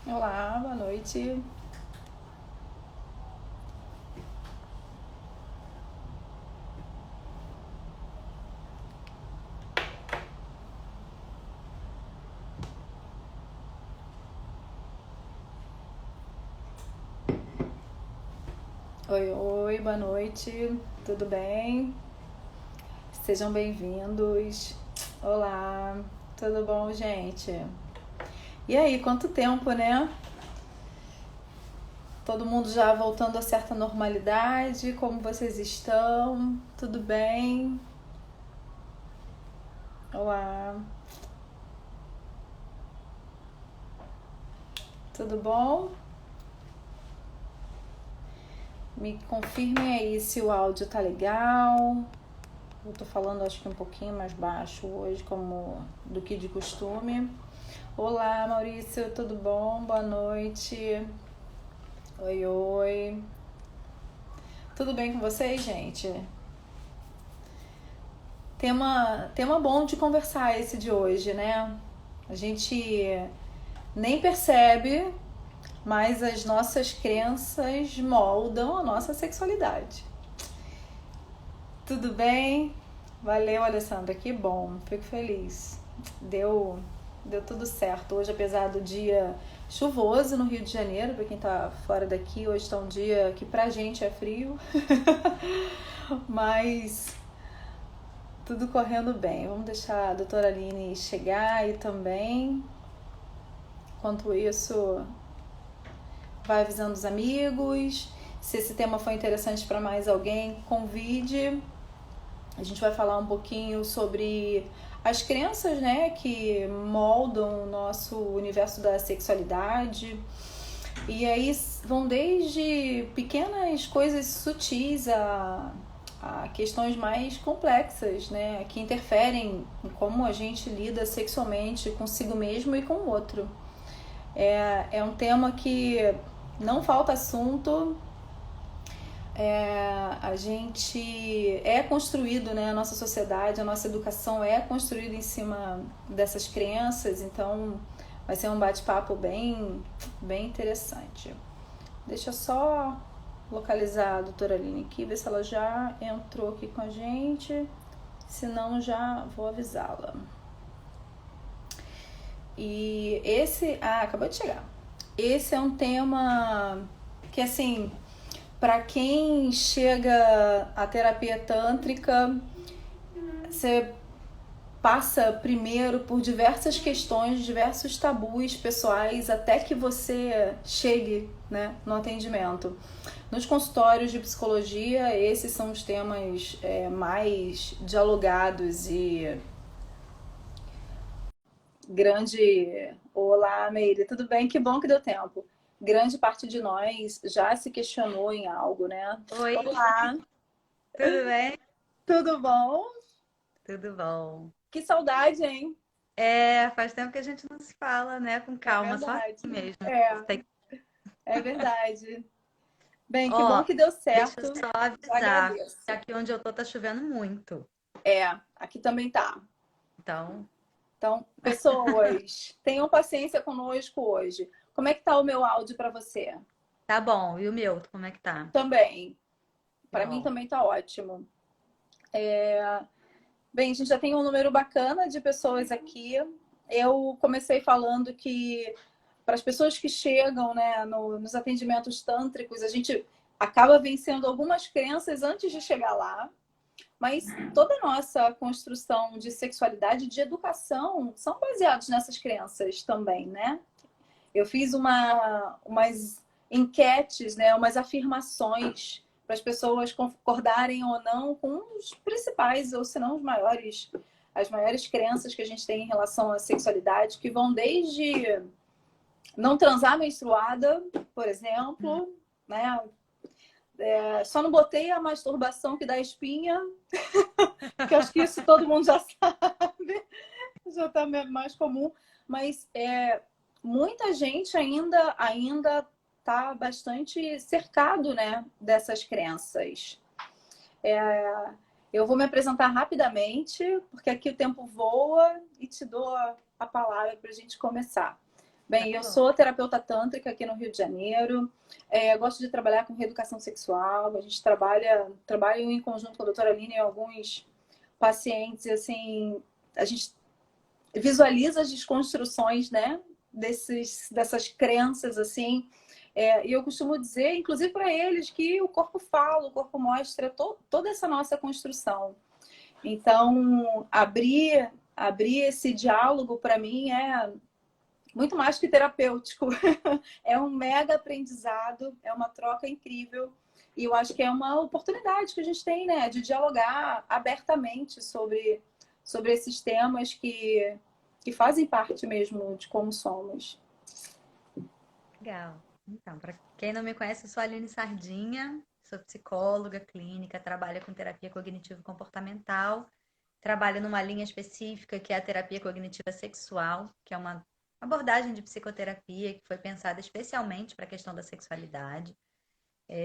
Olá, boa noite. Oi, oi, boa noite. Tudo bem? Sejam bem-vindos. Olá, tudo bom, gente? E aí, quanto tempo, né? Todo mundo já voltando a certa normalidade? Como vocês estão? Tudo bem? Olá, tudo bom? Me confirmem aí se o áudio tá legal. Eu tô falando acho que um pouquinho mais baixo hoje, como do que de costume. Olá, Maurício, tudo bom? Boa noite. Oi, oi. Tudo bem com vocês, gente? Tema bom de conversar esse de hoje, né? A gente nem percebe, mas as nossas crenças moldam a nossa sexualidade. Tudo bem? Valeu, Alessandra, que bom, fico feliz. Deu, deu tudo certo. Hoje, apesar do dia chuvoso no Rio de Janeiro, para quem tá fora daqui, hoje tá um dia que pra gente é frio, mas tudo correndo bem. Vamos deixar a doutora Aline chegar aí também. Enquanto isso, vai avisando os amigos. Se esse tema foi interessante para mais alguém, convide. A gente vai falar um pouquinho sobre as crenças, né, que moldam o nosso universo da sexualidade. E aí vão desde pequenas coisas sutis a questões mais complexas, né, que interferem em como a gente lida sexualmente consigo mesmo e com o outro. É um tema que não falta assunto. A gente é construído, né? A nossa sociedade, a nossa educação é construída em cima dessas crenças, então vai ser um bate-papo bem interessante. Deixa eu só localizar a doutora Aline aqui, ver se ela já entrou aqui com a gente, se não já vou avisá-la. E esse, acabou de chegar. Esse é um tema que, assim, para quem chega à terapia tântrica, você passa primeiro por diversas questões, diversos tabus pessoais, até que você chegue, né, no atendimento. Nos consultórios de psicologia, esses são os temas mais dialogados e grande... Olá, Meire, tudo bem? Que bom que deu tempo. Grande parte de nós já se questionou em algo, né? Oi, Olá, tudo bem? tudo bom? Tudo bom. Que saudade, hein? Faz tempo que a gente não se fala, né? Com É calma, só assim verdade. mesmo. É, Tem- é verdade. Bem, que bom Ó, que deu deixa eu certo. só Já avisar que agradeço. aqui onde eu tô tá chovendo muito. Aqui também tá. Então, Então, pessoas, tenham paciência conosco hoje. Como é que tá o meu áudio para você? tá bom. E o meu, como é que tá? Também. Que Para mim bom. também tá ótimo. Bem, a gente já tem um número bacana de pessoas aqui. Eu comecei falando que para as pessoas que chegam, né, nos atendimentos tântricos, a gente acaba vencendo algumas crenças antes de chegar lá. Mas toda a nossa construção de sexualidade, de educação, são baseados nessas crenças também, né? Eu fiz umas enquetes, né, umas afirmações para as pessoas concordarem ou não com os principais, ou se não os maiores, as maiores crenças que a gente tem em relação à sexualidade, que vão desde não transar menstruada, por Hum. exemplo, né? Só não botei a masturbação que dá espinha, que acho que isso todo mundo já sabe, já está mais comum, mas muita gente ainda está bastante cercado, né, dessas crenças. Eu vou me apresentar rapidamente, porque aqui o tempo voa e te dou a palavra para a gente começar. Bem, Tá eu bom. sou terapeuta tântrica aqui no Rio de Janeiro. Gosto de trabalhar com reeducação sexual. A gente trabalha em conjunto com a doutora Aline e alguns pacientes, e assim, a gente visualiza as desconstruções, né, dessas crenças, assim. E eu costumo dizer, inclusive para eles, que o corpo fala, o corpo mostra toda essa nossa construção. Então, abrir esse diálogo para mim é muito mais que terapêutico. É um mega aprendizado, é uma troca incrível. E eu acho que é uma oportunidade que a gente tem, né, de dialogar abertamente sobre esses temas que fazem parte mesmo de como somos. Legal. Então, para quem não me conhece, eu sou a Aline Sardinha, sou psicóloga clínica, trabalho com terapia cognitivo-comportamental, trabalho numa linha específica que é a terapia cognitiva sexual, que é uma abordagem de psicoterapia que foi pensada especialmente para a questão da sexualidade.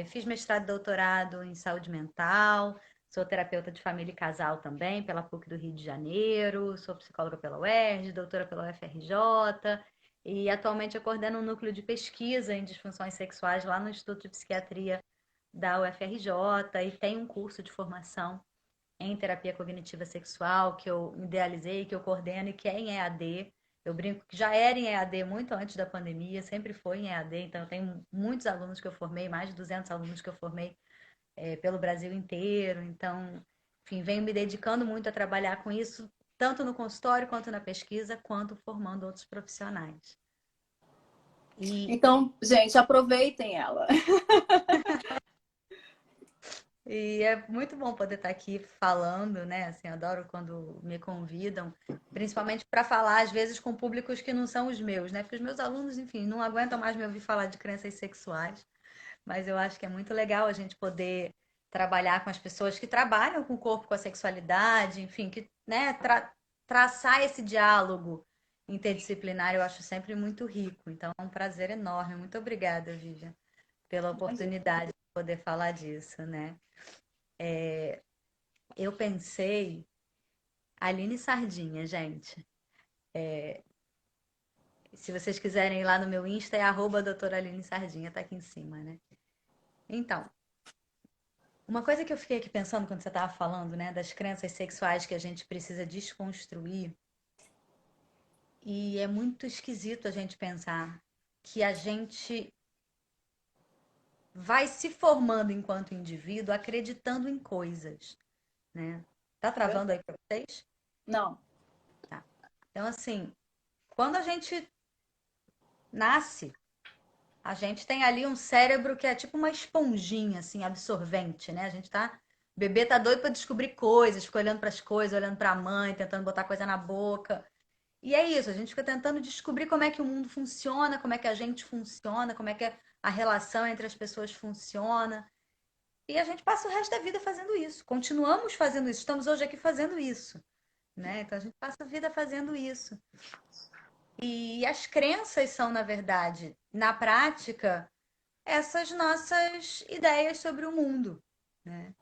Fiz mestrado e doutorado em saúde mental, sou terapeuta de família e casal também, pela PUC do Rio de Janeiro, sou psicóloga pela UERJ, doutora pela UFRJ, e atualmente eu coordeno um núcleo de pesquisa em disfunções sexuais lá no Instituto de Psiquiatria da UFRJ, e tenho um curso de formação em terapia cognitiva sexual que eu idealizei, que eu coordeno e que é em EAD. Eu brinco que já era em EAD muito antes da pandemia, sempre foi em EAD, então eu tenho muitos alunos que eu formei, mais de 200 alunos que eu formei pelo Brasil inteiro. Então, enfim, venho me dedicando muito a trabalhar com isso, tanto no consultório, quanto na pesquisa, quanto formando outros profissionais. E Então, gente, aproveitem ela. E é muito bom poder estar aqui falando, né? Assim, adoro quando me convidam, principalmente para falar, às vezes, com públicos que não são os meus, né? Porque os meus alunos, enfim, não aguentam mais me ouvir falar de crenças sexuais, mas eu acho que é muito legal a gente poder trabalhar com as pessoas que trabalham com o corpo, com a sexualidade, enfim, que, né, traçar esse diálogo interdisciplinar eu acho sempre muito rico. Então, é um prazer enorme. Muito obrigada, Vivian, pela oportunidade de poder falar disso, né? Eu pensei, Aline Sardinha, gente. Se vocês quiserem ir lá no meu Insta, é doutora Aline Sardinha, tá aqui em cima, né? Então, uma coisa que eu fiquei aqui pensando quando você estava falando, né, das crenças sexuais que a gente precisa desconstruir, e é muito esquisito a gente pensar que a gente vai se formando enquanto indivíduo acreditando em coisas, né? Tá travando aí para vocês? Não. Tá. Então, assim, quando a gente nasce, a gente tem ali um cérebro que é tipo uma esponjinha, assim, absorvente, né? A gente tá. O bebê tá doido para descobrir coisas, fica olhando para as coisas, olhando para a mãe, tentando botar coisa na boca. E é isso, a gente fica tentando descobrir como é que o mundo funciona, como é que a gente funciona, como é que a relação entre as pessoas funciona. E a gente passa o resto da vida fazendo isso. Continuamos fazendo isso. Estamos hoje aqui fazendo isso, né? Então a gente passa a vida fazendo isso. E as crenças são, na verdade, na prática, essas nossas ideias sobre o mundo, né?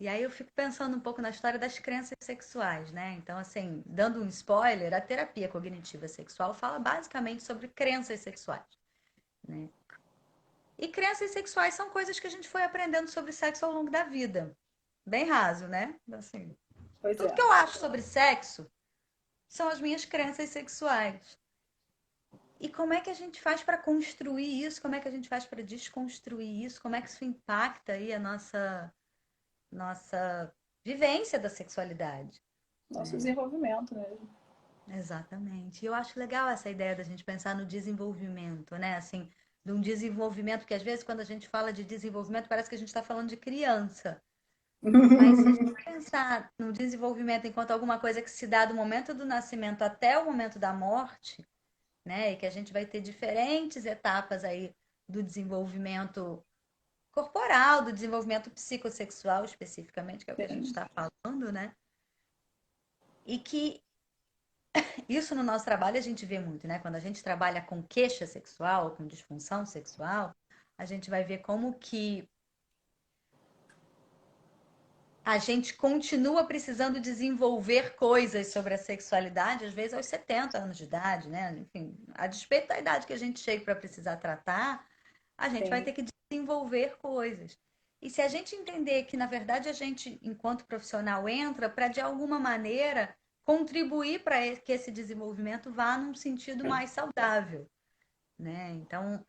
E aí eu fico pensando um pouco na história das crenças sexuais, né? Então, assim, dando um spoiler, a terapia cognitiva sexual fala basicamente sobre crenças sexuais, né? E crenças sexuais são coisas que a gente foi aprendendo sobre sexo ao longo da vida. Bem raso, né? Assim, Pois tudo é. que eu acho sobre sexo são as minhas crenças sexuais. E como é que a gente faz para construir isso? Como é que a gente faz para desconstruir isso? Como é que isso impacta aí a nossa vivência da sexualidade, Nosso né? desenvolvimento mesmo. Exatamente. E eu acho legal essa ideia da gente pensar no desenvolvimento, né? Assim, de um desenvolvimento, que às vezes quando a gente fala de desenvolvimento parece que a gente está falando de criança. Mas se a gente pensar no desenvolvimento enquanto alguma coisa que se dá do momento do nascimento até o momento da morte, né? E que a gente vai ter diferentes etapas aí do desenvolvimento corporal, do desenvolvimento psicossexual especificamente, que é o que a gente Sim. está falando, né? E que isso no nosso trabalho a gente vê muito, né? Quando a gente trabalha com queixa sexual, com disfunção sexual, a gente vai ver como que a gente continua precisando desenvolver coisas sobre a sexualidade, às vezes aos 70 anos de idade, né? Enfim, a despeito da idade que a gente chega para precisar tratar, a gente vai Sim. ter que desenvolver coisas. E se a gente entender que, na verdade, a gente, enquanto profissional, entra para, de alguma maneira, contribuir para que esse desenvolvimento vá num sentido mais saudável, né? Então,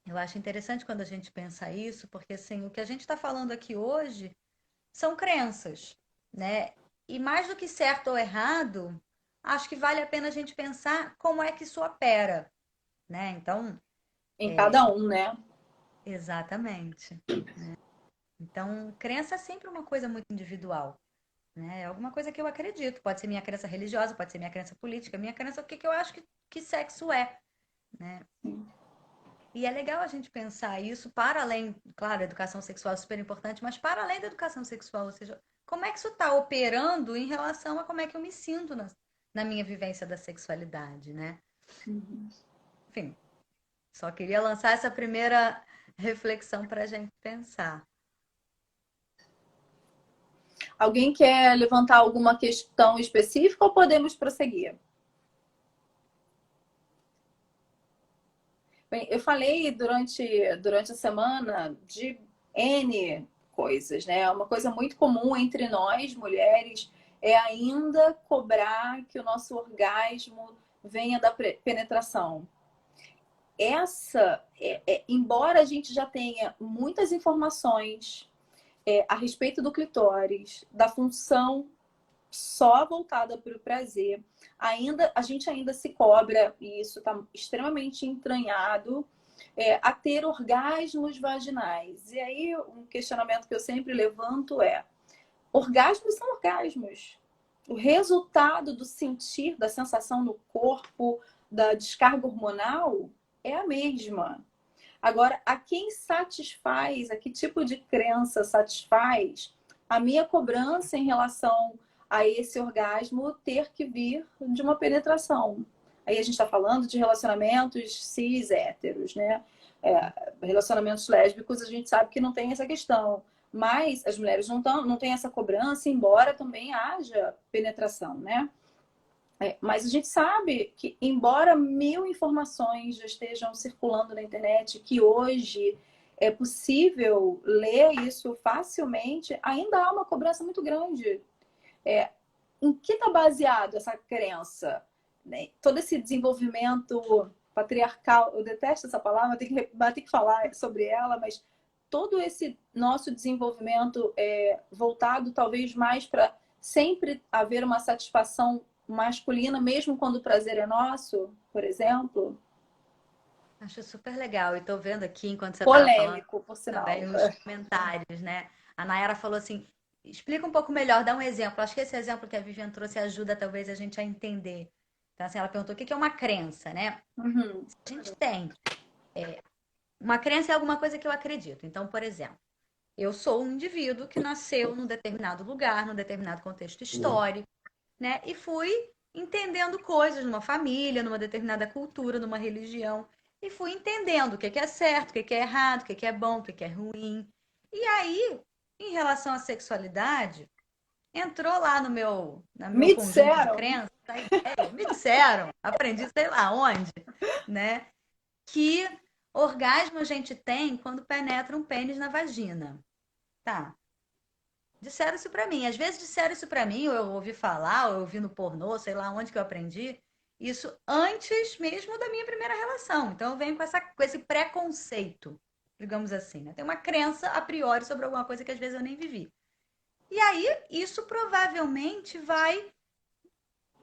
eu acho interessante quando a gente pensa isso, porque, assim, o que a gente está falando aqui hoje são crenças, né? E mais do que certo ou errado, acho que vale a pena a gente pensar como é que isso opera, né? Então, Em cada um, né? exatamente. Então, crença é sempre uma coisa muito individual, né? É alguma coisa que eu acredito. Pode ser minha crença religiosa, pode ser minha crença política, minha crença, o que que eu acho que sexo é, né? E é legal a gente pensar isso para além, claro, a educação sexual é super importante, mas para além da educação sexual, ou seja, como é que isso está operando em relação a como é que eu me sinto na minha vivência da sexualidade, né? Uhum. Enfim, só queria lançar essa primeira reflexão para a gente pensar. Alguém quer levantar alguma questão específica ou podemos prosseguir? Bem, eu falei durante a semana de N coisas, né? Uma coisa muito comum entre nós, mulheres, é ainda cobrar que o nosso orgasmo venha da penetração. Embora a gente já tenha muitas informações a respeito do clitóris, da função só voltada para o prazer, a gente ainda se cobra, e isso está extremamente entranhado, a ter orgasmos vaginais. E aí, um questionamento que eu sempre levanto é: orgasmos são orgasmos. O resultado do sentir, da sensação no corpo, da descarga hormonal é a mesma. Agora, a quem satisfaz, a que tipo de crença satisfaz a minha cobrança em relação a esse orgasmo ter que vir de uma penetração? Aí a gente está falando de relacionamentos cis héteros, né? Relacionamentos lésbicos, a gente sabe que não tem essa questão. Mas as mulheres não têm essa cobrança, embora também haja penetração, né? Mas a gente sabe que, embora mil informações já estejam circulando na internet, que hoje é possível ler isso facilmente, ainda há uma cobrança muito grande. Em que está baseado essa crença? Né? Todo esse desenvolvimento patriarcal, eu detesto essa palavra, tenho que falar sobre ela, mas todo esse nosso desenvolvimento voltado talvez mais para sempre haver uma satisfação masculina, mesmo quando o prazer é nosso, por exemplo. Acho super legal. E tô vendo aqui, enquanto você estava falando, Polêmico, por sinal. também os comentários, né? A Nayara falou assim: explica um pouco melhor, dá um exemplo. Acho que esse exemplo que a Vivian trouxe ajuda talvez a gente a entender. Então, assim, ela perguntou o que é uma crença, né? Uhum. A gente tem. Uma crença é alguma coisa que eu acredito. Então, por exemplo, eu sou um indivíduo que nasceu num determinado lugar, num determinado contexto histórico, né? E fui entendendo coisas numa família, numa determinada cultura, numa religião. E fui entendendo o que é certo, o que é errado, o que é bom, o que é ruim. E aí, em relação à sexualidade, entrou lá no meu Me conjunto de disseram. crenças a ideia, me disseram, aprendi sei lá onde, né? Que orgasmo a gente tem quando penetra um pênis na vagina. Tá. Disseram isso pra mim. Às vezes disseram isso pra mim, ou eu ouvi falar, ou eu vi no pornô, sei lá onde que eu aprendi. Isso antes mesmo da minha primeira relação. Então eu venho com esse preconceito, digamos assim, né? Tem uma crença a priori sobre alguma coisa que às vezes eu nem vivi. E aí, isso provavelmente vai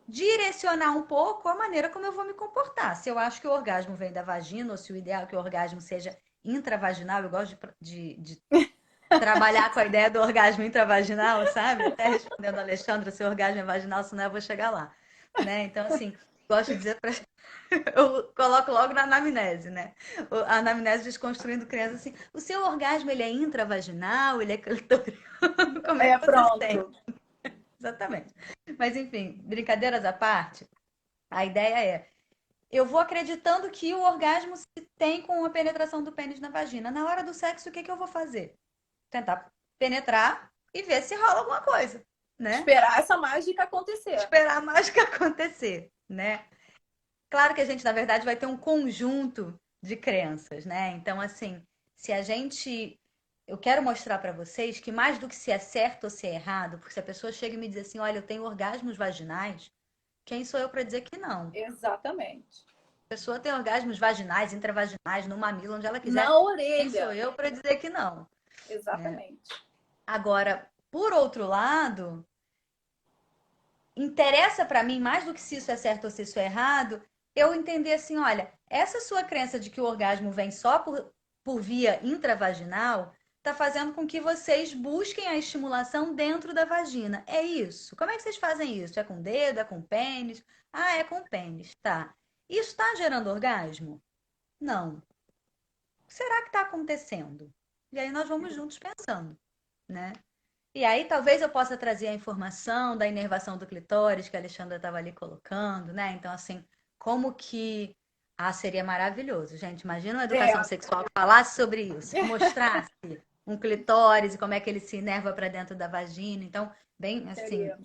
direcionar um pouco a maneira como eu vou me comportar. Se eu acho que o orgasmo vem da vagina, ou se o ideal é que o orgasmo seja intravaginal, eu gosto de trabalhar com a ideia do orgasmo intravaginal, sabe? Até respondendo a Alexandra, se o orgasmo é vaginal, senão eu vou chegar lá. Né? Então, assim, gosto de dizer para. Eu coloco logo na anamnese, né? A anamnese desconstruindo criança assim: o seu orgasmo ele é intravaginal, ele é clitoriano, como é que você sente? Pronto. Exatamente. Mas, enfim, brincadeiras à parte, a ideia é: eu vou acreditando que o orgasmo se tem com a penetração do pênis na vagina. Na hora do sexo, o que que eu vou fazer? Tentar penetrar e ver se rola alguma coisa, né? Esperar essa mágica acontecer. Esperar a mágica acontecer, né? Claro que a gente, na verdade, vai ter um conjunto de crenças, né? Então, assim, se a gente. Eu quero mostrar para vocês que mais do que se é certo ou se é errado, porque se a pessoa chega e me diz assim, olha, eu tenho orgasmos vaginais, quem sou eu para dizer que não? Exatamente. A pessoa tem orgasmos vaginais, intravaginais, no mamilo, onde ela Na quiser, quem sou orelha. eu para dizer que não, né? Exatamente. Agora, por outro lado, interessa para mim, mais do que se isso é certo ou se isso é errado, eu entender assim, olha, essa sua crença de que o orgasmo vem só por via intravaginal está fazendo com que vocês busquem a estimulação dentro da vagina. É isso. Como é que vocês fazem isso? É com o dedo? É com o pênis? Ah, é com o pênis, tá. Isso está gerando orgasmo? Não. O que será que está acontecendo? E aí nós vamos juntos pensando, né? E aí talvez eu possa trazer a informação da inervação do clitóris que a Alexandra estava ali colocando, né? Então, assim, como que. Ah, seria maravilhoso, gente. Imagina uma educação É. sexual que falasse sobre isso, que mostrasse um clitóris e como é que ele se inerva para dentro da vagina. Então, bem assim, Seria.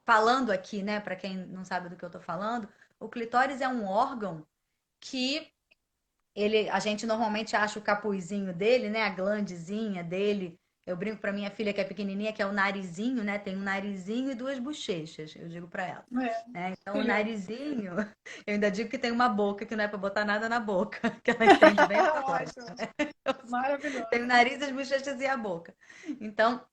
falando aqui, né, para quem não sabe do que eu tô falando, o clitóris é um órgão que a gente normalmente acha o capuzinho dele, né? A glandezinha dele. Eu brinco para minha filha que é pequenininha, que é o narizinho, né? Tem um narizinho e duas bochechas, eu digo para ela. É. Né? Então, o Sim. narizinho, eu ainda digo que tem uma boca, que não é para botar nada na boca, que ela entende bem essa lógica. Ótimo. Tem o Maravilhoso. nariz, as bochechas e a boca. Então,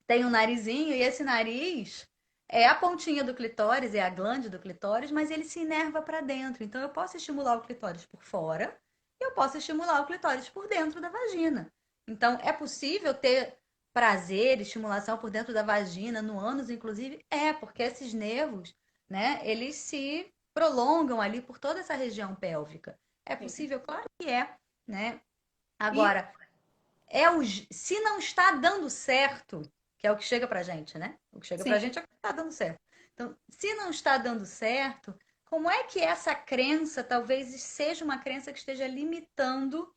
tem um narizinho, e esse nariz é a pontinha do clitóris, é a glande do clitóris, mas ele se inerva para dentro. Então, eu posso estimular o clitóris por fora e eu posso estimular o clitóris por dentro da vagina. Então, é possível ter prazer, estimulação por dentro da vagina, no ânus, inclusive? É, porque esses nervos, né, eles se prolongam ali por toda essa região pélvica. É Sim. possível? Claro que é, né? E Agora, se não está dando certo, que é o que chega pra gente, né? O que chega pra sim. gente é o que está dando certo. Então, se não está dando certo, como é que essa crença talvez seja uma crença que esteja limitando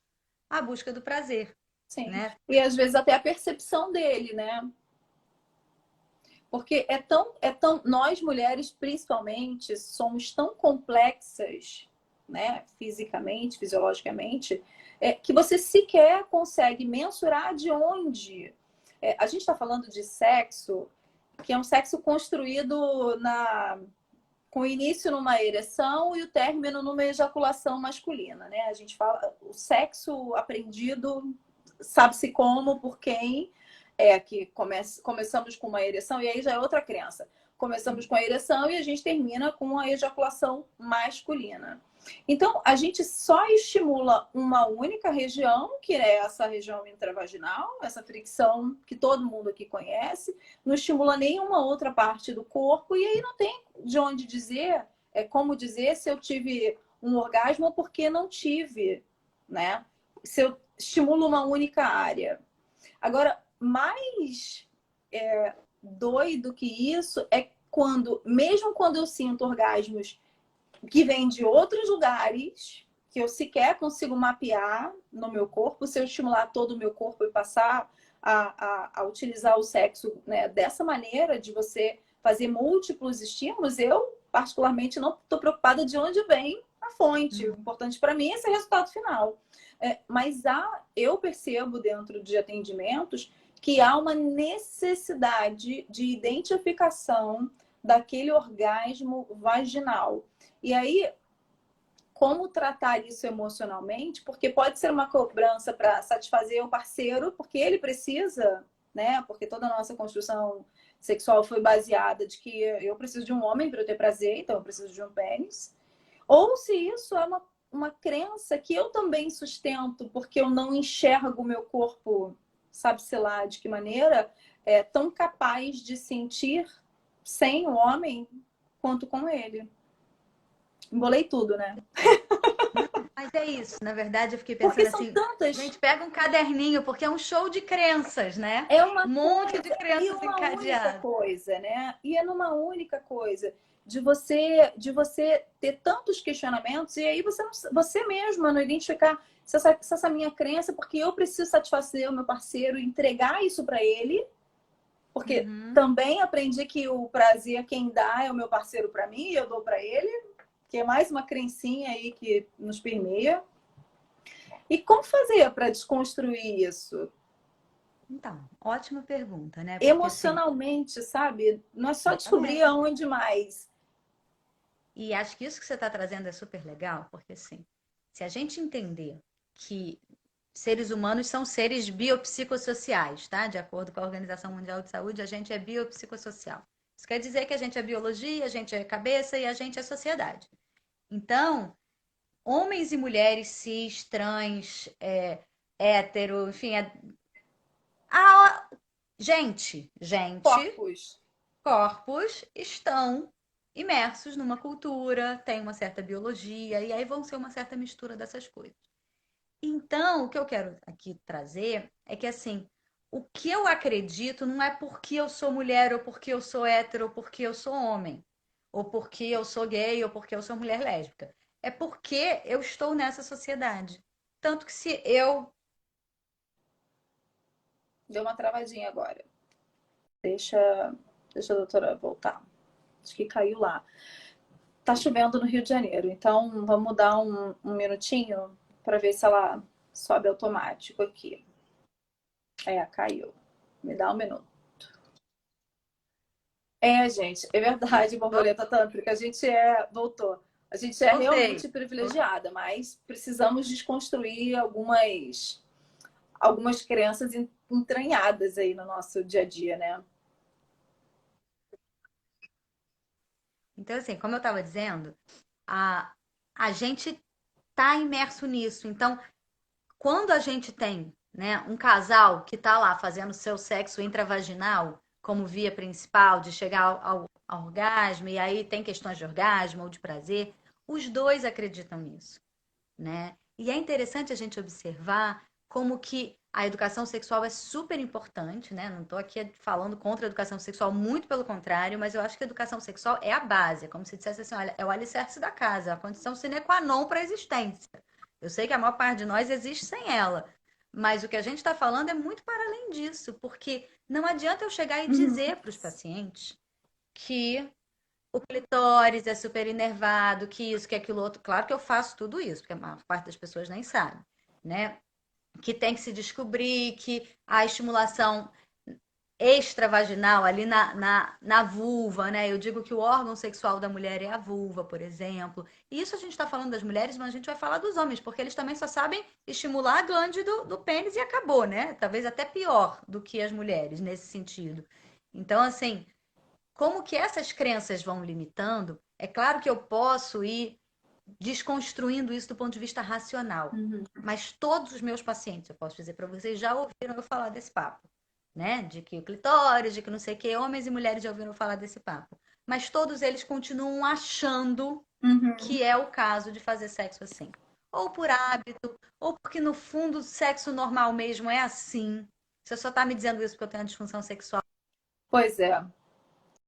a busca do prazer, Sim. né? E às vezes até a percepção dele, né? Porque nós mulheres principalmente somos tão complexas, né, fisicamente, fisiologicamente, que você sequer consegue mensurar de onde. A gente está falando de sexo, que é um sexo construído com início numa ereção e o término numa ejaculação masculina, né? A gente fala o sexo aprendido, sabe-se como, por quem, que começamos com uma ereção, e aí já é outra crença. Começamos com a ereção e a gente termina com a ejaculação masculina. Então, a gente só estimula uma única região, que é essa região intravaginal, essa fricção que todo mundo aqui conhece, não estimula nenhuma outra parte do corpo, e aí não tem de onde dizer, como dizer se eu tive um orgasmo ou porque não tive, né? Se eu estimulo uma única área. Agora, mais doido que isso é quando, mesmo quando eu sinto orgasmos que vêm de outros lugares, que eu sequer consigo mapear no meu corpo, se eu estimular todo o meu corpo e passar a utilizar o sexo, né, dessa maneira, de você fazer múltiplos estímulos, eu particularmente não estou preocupada de onde vem a fonte. O importante para mim é esse resultado final. Mas eu percebo dentro de atendimentos que há uma necessidade de identificação daquele orgasmo vaginal. E aí, como tratar isso emocionalmente? Porque pode ser uma cobrança para satisfazer o parceiro, porque ele precisa, né? Porque toda a nossa construção sexual foi baseada de que eu preciso de um homem para eu ter prazer, então eu preciso de um pênis. Ou se isso é uma crença que eu também sustento, porque eu não enxergo o meu corpo, sabe-se lá de que maneira, tão capaz de sentir sem o homem quanto com ele. Embolei tudo, né? Mas é isso, na verdade eu fiquei Porque pensando são assim, tantas. gente, pega um caderninho, porque é um show de crenças, né? É uma Um monte de coisa e crenças uma única encadeadas. coisa, né? E é numa única coisa. De você ter tantos questionamentos e aí você mesma não identificar se essa minha crença, porque eu preciso satisfazer o meu parceiro, entregar isso para ele, Porque Uhum. também aprendi que o prazer quem dá é o meu parceiro para mim e eu dou para ele, que é mais uma crencinha aí que nos permeia. E como fazer para desconstruir isso? Então, ótima pergunta, né? Porque assim, Emocionalmente, sabe? Não é só descobrir exatamente. aonde mais. E acho que isso que você está trazendo é super legal, porque assim, se a gente entender que seres humanos são seres biopsicossociais, tá? De acordo com a Organização Mundial de Saúde, a gente é biopsicossocial. Isso quer dizer que a gente é biologia, a gente é cabeça e a gente é sociedade. Então, homens e mulheres cis, trans, hétero, enfim, a... gente, Corpos. corpos estão imersos numa cultura, tem uma certa biologia, e aí vão ser uma certa mistura dessas coisas. Então, o que eu quero aqui trazer é que, assim, o que eu acredito não é porque eu sou mulher, ou porque eu sou hétero, ou porque eu sou homem, ou porque eu sou gay, ou porque eu sou mulher lésbica. É porque eu estou nessa sociedade. Tanto que se eu. Deu uma travadinha agora. Deixa, deixa a doutora voltar. Acho que caiu lá. Tá chovendo no Rio de Janeiro, então vamos dar um minutinho para ver se ela sobe automático aqui. É, caiu. Me dá um minuto. É, gente, é verdade, borboleta tântrica. A gente voltou. A gente é Voltei. realmente privilegiada, mas precisamos desconstruir algumas crenças entranhadas aí no nosso dia a dia, né? Então, assim, como eu estava dizendo, a, a gente está imerso nisso. Então, quando a gente tem, né, um casal que está lá fazendo seu sexo intravaginal como via principal de chegar ao orgasmo, e aí tem questões de orgasmo ou de prazer, os dois acreditam nisso, né? E é interessante a gente observar como que a educação sexual é super importante, né? Não estou aqui falando contra a educação sexual, muito pelo contrário, mas eu acho que a educação sexual é a base, é como se dissesse assim, olha, é o alicerce da casa, é a condição sine qua non para a existência. Eu sei que a maior parte de nós existe sem ela, mas o que a gente está falando é muito para além disso, porque não adianta eu chegar e Uhum. dizer para os pacientes que o clitóris é super inervado, que isso, que aquilo outro. Claro que eu faço tudo isso, porque a maior parte das pessoas nem sabe, né? Que tem que se descobrir que a estimulação extravaginal ali na vulva, né? Eu digo que o órgão sexual da mulher é a vulva, por exemplo. E isso a gente está falando das mulheres, mas a gente vai falar dos homens, porque eles também só sabem estimular a glande do pênis e acabou, né? Talvez até pior do que as mulheres nesse sentido. Então, assim, como que essas crenças vão limitando? É claro que eu posso ir desconstruindo isso do ponto de vista racional, Uhum. mas todos os meus pacientes, eu posso dizer para vocês, já ouviram eu falar desse papo, né? De que o clitóris, de que não sei o que, homens e mulheres já ouviram falar desse papo. Mas todos eles continuam achando Uhum. que é o caso de fazer sexo assim. Ou por hábito, ou porque no fundo o sexo normal mesmo é assim. Você só tá me dizendo isso porque eu tenho uma disfunção sexual. Pois é.